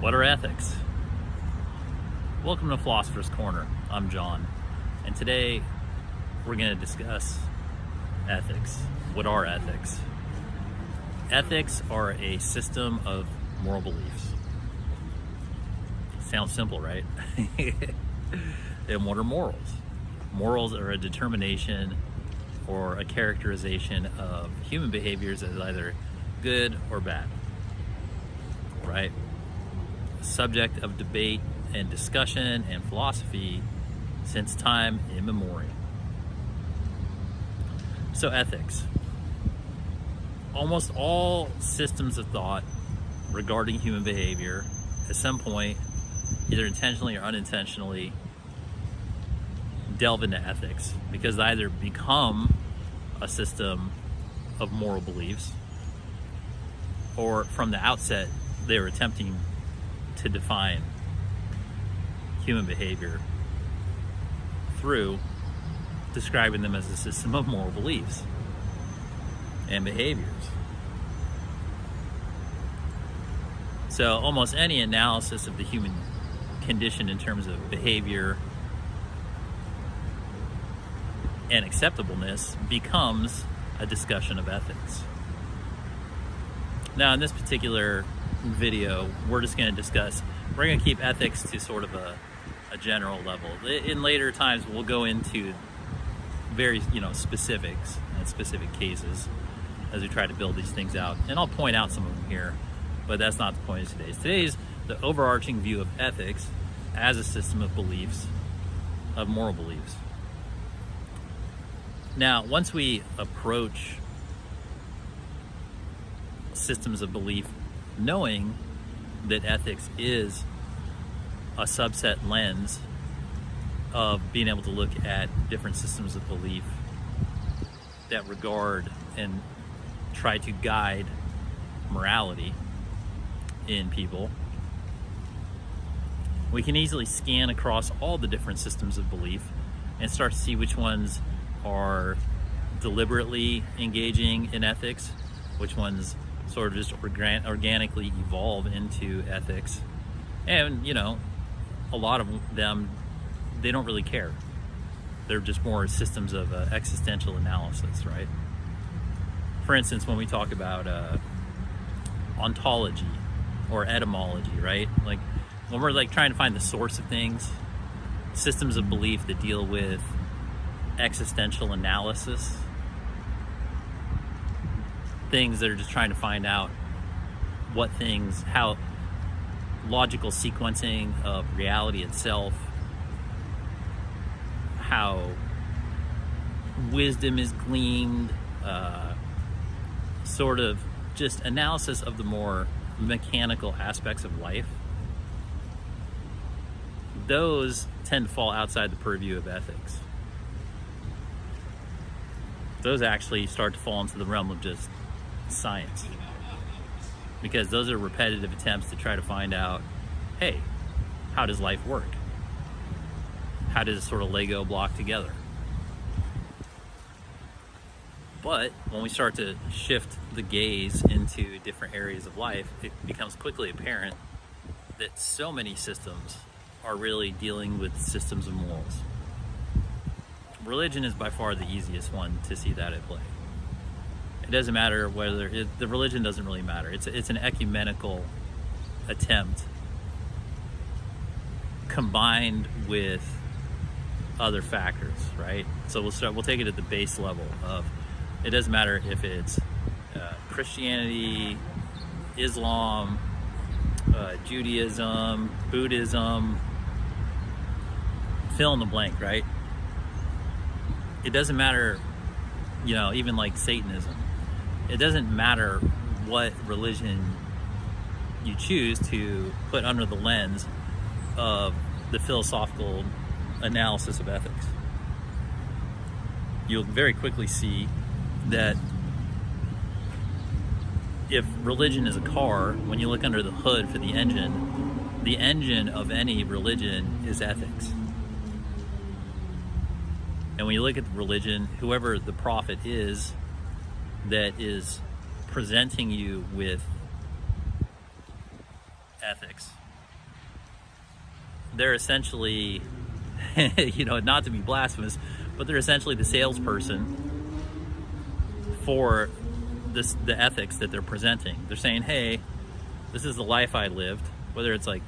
What are ethics? Welcome to Philosopher's Corner. I'm John, and today we're going to discuss ethics. What are ethics? Ethics are a system of moral beliefs. Sounds simple, right? And what are morals? Morals are a determination or a characterization of human behaviors as either good or bad, right? Subject of debate and discussion and philosophy since time immemorial. So ethics. Almost all systems of thought regarding human behavior at some point, either intentionally or unintentionally, delve into ethics because they either become a system of moral beliefs or from the outset they were attempting to define human behavior through describing them as a system of moral beliefs and behaviors. So almost any analysis of the human condition in terms of behavior and acceptableness becomes a discussion of ethics. Now in this particular video, we're just going to keep ethics to sort of a general level. In later times, we'll go into very, specifics and specific cases as we try to build these things out. And I'll point out some of them here, but that's not the point of today's. Today's the overarching view of ethics as a system of beliefs, of moral beliefs. Now, once we approach systems of belief knowing that ethics is a subset lens of being able to look at different systems of belief that regard and try to guide morality in people, we can easily scan across all the different systems of belief and start to see which ones are deliberately engaging in ethics, which ones sort of just organically evolve into ethics. And, a lot of them, they don't really care. They're just more systems of existential analysis, right? For instance, when we talk about ontology or etymology, right? Like when we're trying to find the source of things, systems of belief that deal with existential analysis, things that are just trying to find out how logical sequencing of reality itself, how wisdom is gleaned, sort of just analysis of the more mechanical aspects of life. Those tend to fall outside the purview of ethics. Those actually start to fall into the realm of just science, because those are repetitive attempts to try to find out, hey, how does life work? How does a sort of Lego block together? But when we start to shift the gaze into different areas of life, it becomes quickly apparent that so many systems are really dealing with systems of morals. Religion is by far the easiest one to see that at play. It doesn't matter whether the religion doesn't really matter. It's an ecumenical attempt combined with other factors, right? So we'll take it at the base level of, it doesn't matter if it's Christianity, Islam, Judaism, Buddhism, fill in the blank, right? It doesn't matter, even like Satanism. It doesn't matter what religion you choose to put under the lens of the philosophical analysis of ethics. You'll very quickly see that if religion is a car, when you look under the hood for the engine of any religion is ethics. And when you look at the religion, whoever the prophet is that is presenting you with ethics, they're essentially, you know, not to be blasphemous, but they're essentially the salesperson for the ethics that they're presenting. They're saying, hey, this is the life I lived, whether it's like,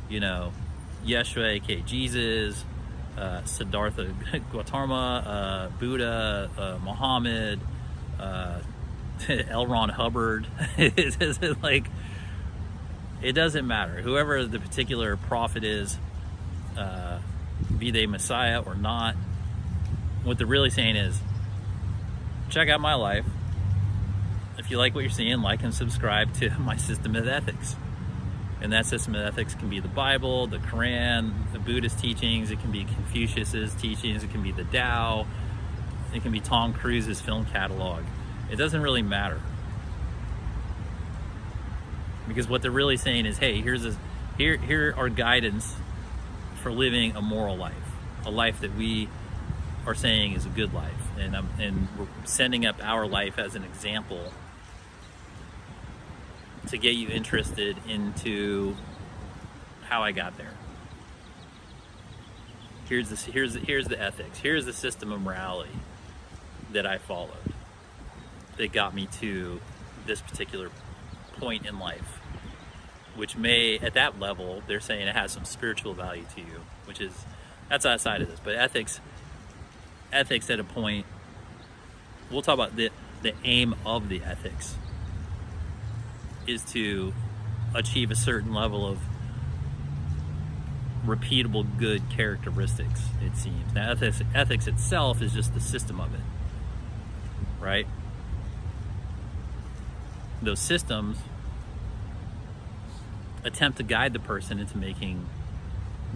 you know, Yeshua, aka Jesus, Siddhartha Gautama, Buddha, Muhammad, L. Ron Hubbard. It's like, it doesn't matter. Whoever the particular prophet is, be they Messiah or not, what they're really saying is, check out my life. If you like what you're seeing, like and subscribe to my system of ethics. And that system of ethics can be the Bible, the Quran, the Buddhist teachings, it can be Confucius's teachings, it can be the Tao, it can be Tom Cruise's film catalog. It doesn't really matter. Because what they're really saying is, hey, here are guidance for living a moral life, a life that we are saying is a good life. And we're sending up our life as an example to get you interested into how I got there. Here's the ethics. Here's the system of morality that I followed that got me to this particular point in life, which may, at that level, they're saying it has some spiritual value to you, which is, that's outside of this. But ethics at a point, we'll talk about the aim of the ethics is to achieve a certain level of repeatable good characteristics, it seems. Now, ethics itself is just the system of it, right? Those systems attempt to guide the person into making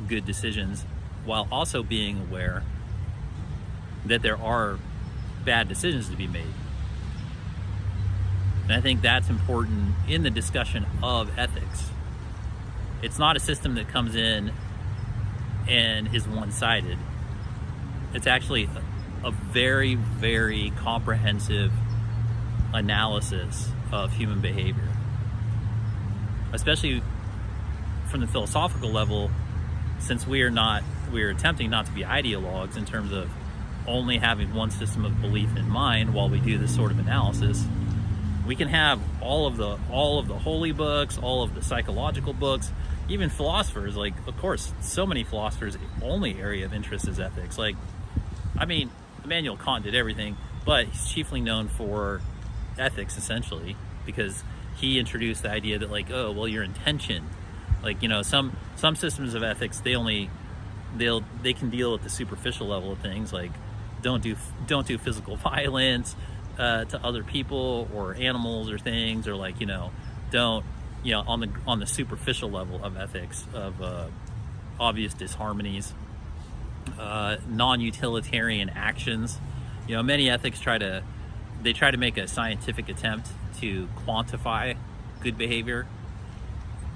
good decisions while also being aware that there are bad decisions to be made. And I think that's important in the discussion of ethics. It's not a system that comes in and is one-sided. It's actually a very, very comprehensive analysis of human behavior, especially from the philosophical level, since we're attempting not to be ideologues in terms of only having one system of belief in mind while we do this sort of analysis. We can have all of the holy books, all of the psychological books, even philosophers. Like, of course, so many philosophers' only area of interest is ethics. Like, I mean, Immanuel Kant did everything, but he's chiefly known for ethics, essentially, because he introduced the idea that, like, oh, well, your intention, like, you know, some systems of ethics, they can deal with the superficial level of things, like don't do physical violence to other people or animals or things, or, like, you know, don't, you know, on the superficial level of ethics, of obvious disharmonies, non-utilitarian actions. You know, many ethics try to make a scientific attempt to quantify good behavior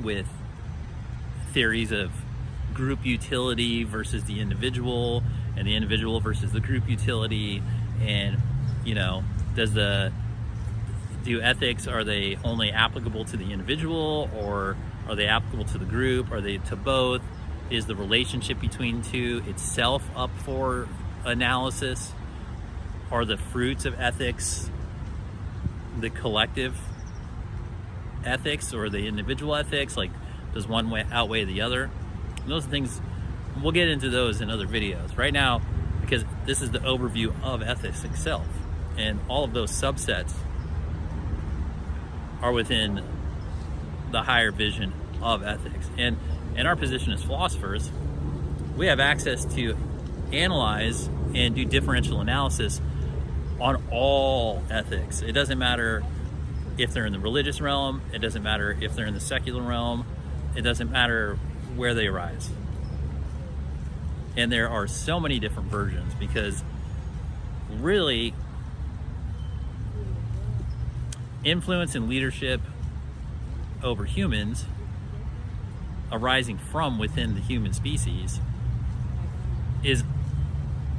with theories of group utility versus the individual, and the individual versus the group utility. And, you know, do ethics, are they only applicable to the individual, or are they applicable to the group? Are they to both? Is the relationship between two itself up for analysis? Are the fruits of ethics the collective ethics or the individual ethics? Like, does one outweigh the other? And those are things, we'll get into those in other videos. Right now, because this is the overview of ethics itself, and all of those subsets are within the higher vision of ethics. And in our position as philosophers, we have access to analyze and do differential analysis on all ethics. It doesn't matter if they're in the religious realm, it doesn't matter if they're in the secular realm, it doesn't matter where they arise. And there are so many different versions, because really, influence and leadership over humans arising from within the human species is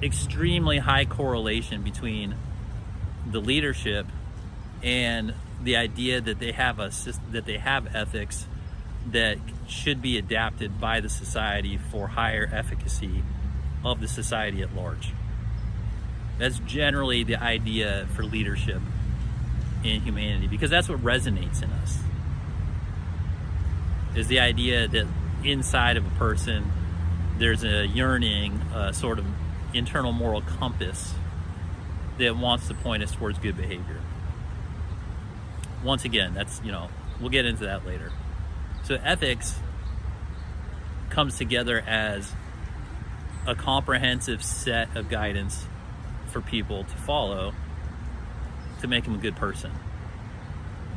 extremely high correlation between the leadership and the idea that they have ethics that should be adapted by the society for higher efficacy of the society at large. That's generally the idea for leadership in humanity, because that's what resonates in us, is the idea that inside of a person there's a yearning, a sort of internal moral compass that wants to point us towards good behavior. Once again, that's, we'll get into that later. So ethics comes together as a comprehensive set of guidance for people to follow to make them a good person.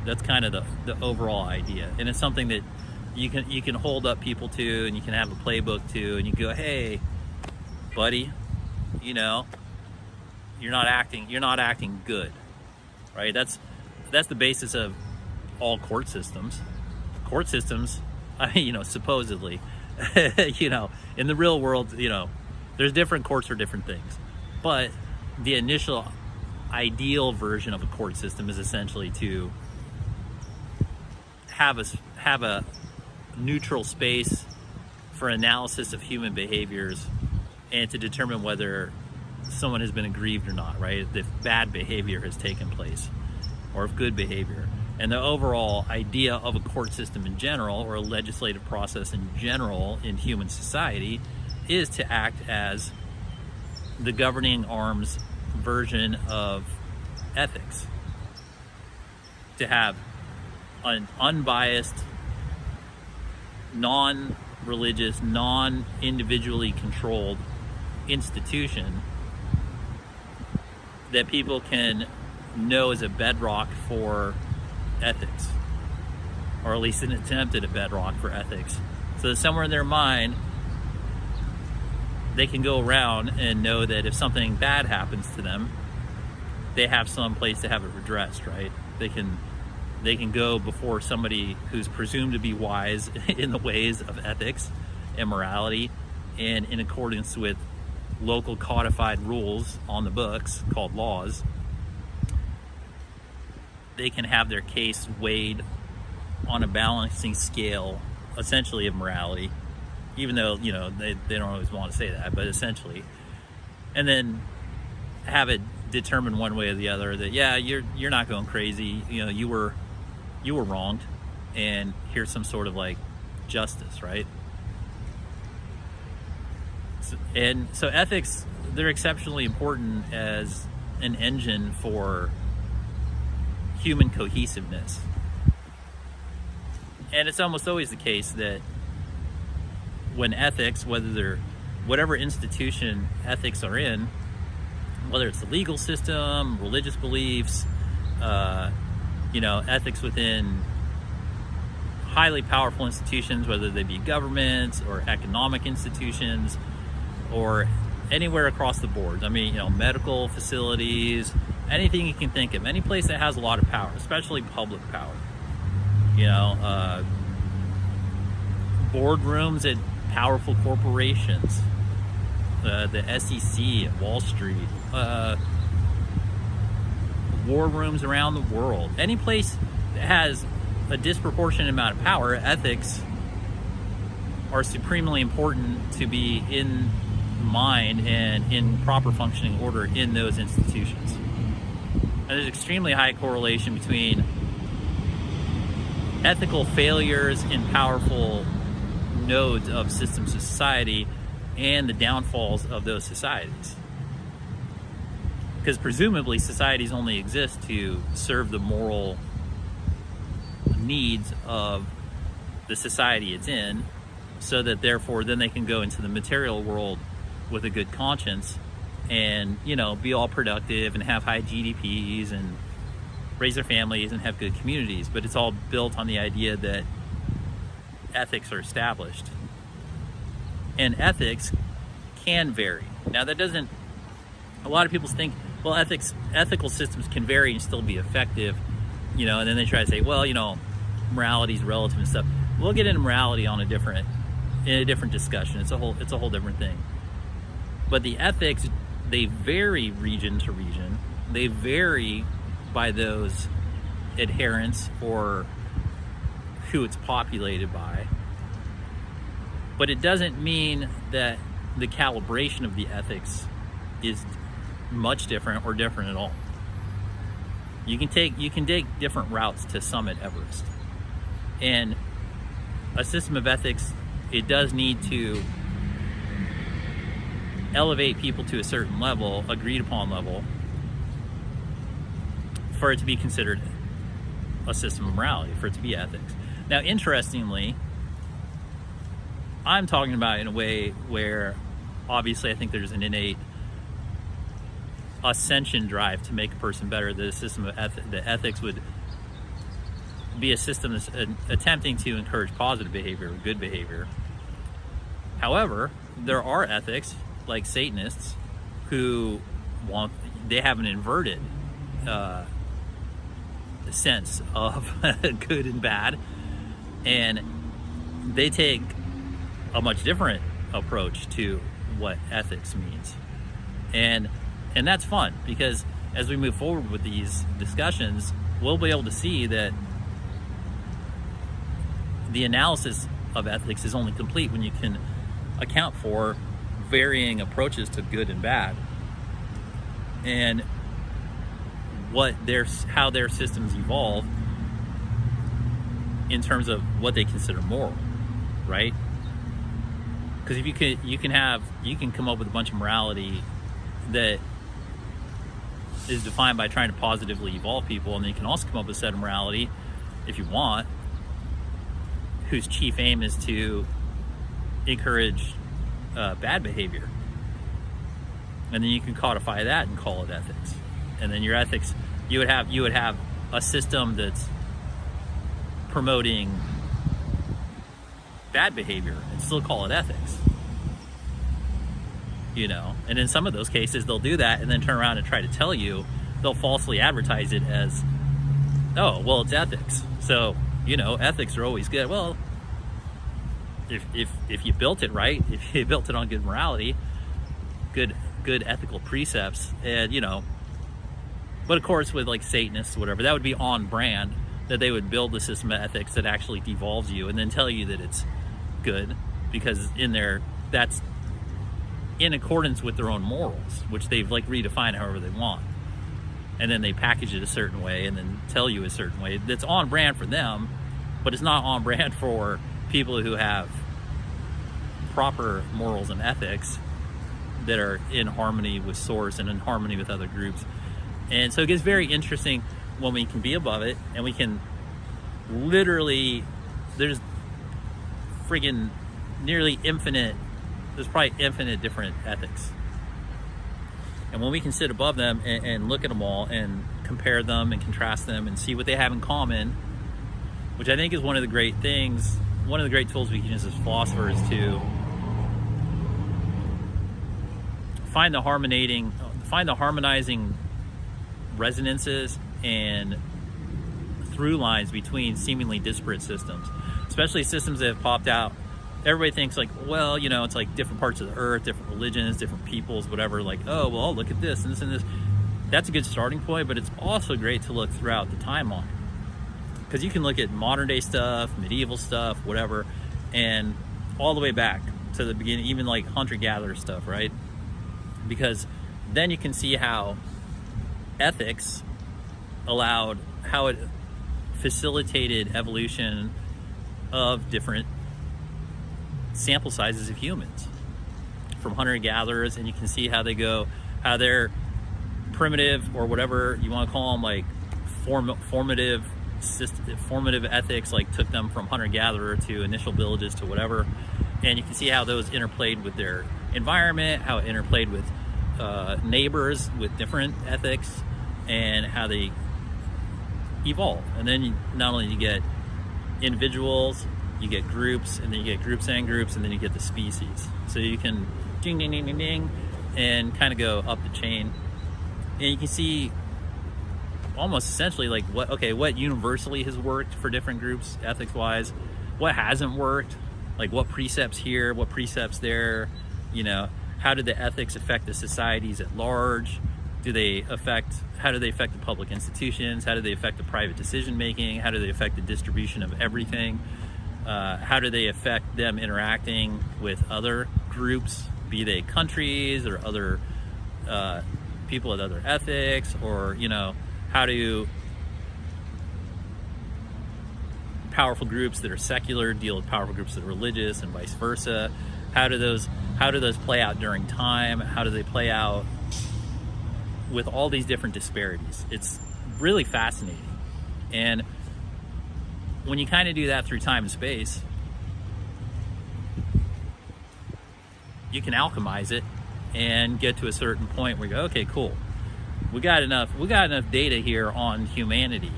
That's kind of the overall idea, and it's something that you can hold up people to, and you can have a playbook to, and you go, hey, buddy, you're not acting good, right? That's the basis of all court systems. Court systems, supposedly, in the real world, there's different courts for different things, but the initial ideal version of a court system is essentially to have a neutral space for analysis of human behaviors and to determine whether someone has been aggrieved or not, right? If bad behavior has taken place or if good behavior. And the overall idea of a court system in general, or a legislative process in general in human society, is to act as the governing arm's version of ethics. To have an unbiased, non-religious, non-individually controlled institution that people can know as a bedrock for ethics, or at least an attempt at a bedrock for ethics, so that somewhere in their mind they can go around and know that if something bad happens to them, they have some place to have it redressed, right? They can go before somebody who's presumed to be wise in the ways of ethics and morality, and in accordance with local codified rules on the books called laws. They can have their case weighed on a balancing scale, essentially, of morality, even though, they don't always want to say that, but essentially. And then have it determined one way or the other that, yeah, you're not going crazy, you were wronged, and here's some sort of justice, right? And so ethics, they're exceptionally important as an engine for human cohesiveness. And it's almost always the case that when ethics, whatever institution ethics are in, whether it's the legal system, religious beliefs, ethics within highly powerful institutions, whether they be governments or economic institutions or anywhere across the board. Medical facilities, anything you can think of, any place that has a lot of power, especially public power. Boardrooms at powerful corporations, the SEC at Wall Street, war rooms around the world. Any place that has a disproportionate amount of power, ethics are supremely important to be in mind and in proper functioning order in those institutions. And there's extremely high correlation between ethical failures in powerful nodes of systems of society and the downfalls of those societies. Because presumably societies only exist to serve the moral needs of the society it's in, so that therefore then they can go into the material world with a good conscience and, be all productive and have high GDPs and raise their families and have good communities. But it's all built on the idea that ethics are established. And ethics can vary. Now that doesn't, a lot of people think, well, ethical systems can vary and still be effective, and then they try to say, well, morality is relative and stuff. We'll get into morality in a different discussion. It's a whole different thing. But the ethics, they vary region to region. They vary by those adherents or who it's populated by. But it doesn't mean that the calibration of the ethics is much different or different at all. You can take different routes to summit Everest. And a system of ethics, it does need to elevate people to a certain level, agreed upon level, for it to be considered a system of morality, for it to be ethics. Now, interestingly, I'm talking about in a way where obviously I think there's an innate ascension drive to make a person better. The system of the ethics would be a system that's attempting to encourage positive behavior, good behavior. However, there are ethics like Satanists who they have an inverted sense of good and bad, and they take a much different approach to what ethics means. And that's fun, because as we move forward with these discussions, we'll be able to see that the analysis of ethics is only complete when you can account for varying approaches to good and bad, and how their systems evolve in terms of what they consider moral, right? Because if you can come up with a bunch of morality that is defined by trying to positively evolve people, and then you can also come up with a set of morality, if you want, whose chief aim is to encourage bad behavior, and then you can codify that and call it ethics. And then your ethics, you would have a system that's promoting bad behavior and still call it ethics. And in some of those cases they'll do that and then turn around and try to tell you, they'll falsely advertise it as, oh, well, it's ethics, so ethics are always good. Well, if you built it right, if you built it on good morality, good ethical precepts, and but of course with like Satanists or whatever, that would be on brand, that they would build a system of ethics that actually devolves you and then tell you that it's good, because that's in accordance with their own morals, which they've like redefined however they want, and then they package it a certain way and then tell you a certain way that's on brand for them, but it's not on brand for people who have proper morals and ethics that are in harmony with source and in harmony with other groups. And so it gets very interesting when we can be above it, and we can literally, there's friggin' nearly infinite, there's probably infinite different ethics. And when we can sit above them and look at them all and compare them and contrast them and see what they have in common, which I think is one of the great things, one of the great tools we can use as philosophers to find the harmonizing resonances and through lines between seemingly disparate systems, especially systems that have popped out. Everybody thinks like, well, it's like different parts of the earth, different religions, different peoples, whatever, like, oh, well, look at this and this and this. That's a good starting point, but it's also great to look throughout the timeline, because you can look at modern day stuff, medieval stuff, whatever, and all the way back to the beginning, even like hunter-gatherer stuff, right? Because then you can see how ethics how it facilitated evolution of different sample sizes of humans from hunter-gatherers, and you can see how they're primitive, or whatever you want to call them, like formative ethics, like took them from hunter-gatherer to initial villages to whatever, and you can see how those interplayed with their environment, how it interplayed with neighbors with different ethics, and how they evolve. And then not only you get individuals, you get groups, and then you get groups and groups, and then you get the species. So you can ding, ding, ding, ding, ding, and kind of go up the chain, and you can see almost essentially like what universally has worked for different groups ethics-wise, what hasn't worked, like what precepts here, what precepts there, how did the ethics affect the societies at large, how do they affect the public institutions? How do they affect the private decision making? How do they affect the distribution of everything? How do they affect them interacting with other groups, be they countries or other people with other ethics? Or, you know, how do powerful groups that are secular deal with powerful groups that are religious, and vice versa? How do those play out during time? How do they play out with all these different disparities? It's really fascinating. And when you kind of do that through time and space, you can alchemize it and get to a certain point where you go, okay, cool. We got enough data here on humanity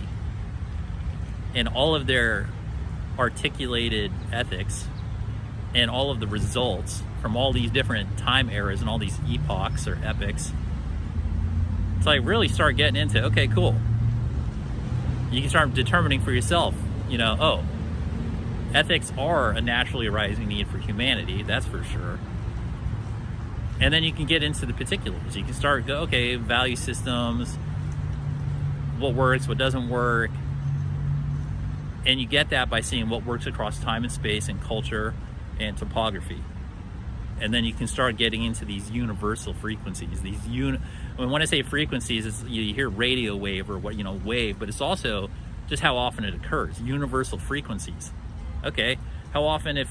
and all of their articulated ethics and all of the results from all these different time eras and all these epochs or epochs. So I really start getting into, okay, cool. You can start determining for yourself, you know, oh, ethics are a naturally arising need for humanity, that's for sure. And then you can get into the particulars. You can start go, okay, value systems, what works, what doesn't work. And you get that by seeing what works across time and space and culture and topography. And then you can start getting into these universal frequencies. When I say frequencies, it's, you hear radio wave or what, you know, wave, but it's also just how often it occurs. Universal frequencies. Okay, how often, if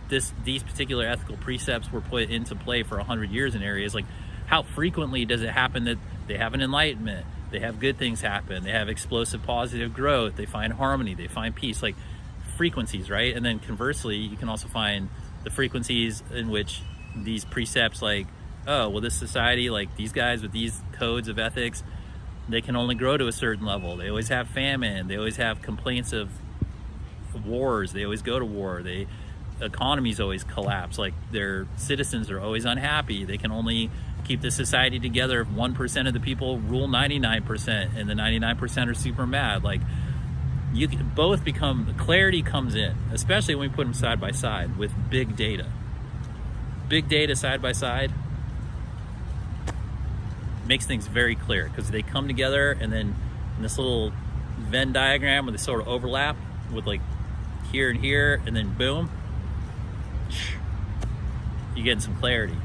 these particular ethical precepts were put into play for 100 years in areas, like how frequently does it happen that they have an enlightenment, they have good things happen, they have explosive positive growth, they find harmony, they find peace, like frequencies, right? And then conversely, you can also find the frequencies in which these precepts, like, oh, well, this society, like these guys with these codes of ethics, they can only grow to a certain level. They always have famine, they always have complaints of wars, they always go to war, economies always collapse, like their citizens are always unhappy, they can only keep the society together if 1% of the people rule 99% and the 99% are super mad. Like, you can both become, clarity comes in, especially when we put them side by side with big data. Big data side by side makes things very clear, because they come together, and then in this little Venn diagram where they sort of overlap with like here and here, and then boom, you get some clarity.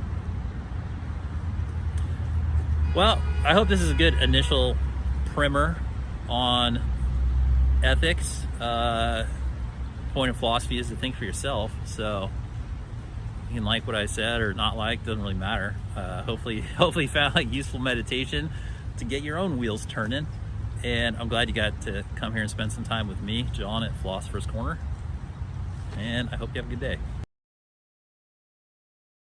Well, I hope this is a good initial primer on ethics. Point of philosophy is to think for yourself, so you can like what I said or not like, doesn't really matter. Hopefully found like useful meditation to get your own wheels turning. And I'm glad you got to come here and spend some time with me, John, at Philosopher's Corner. And I hope you have a good day.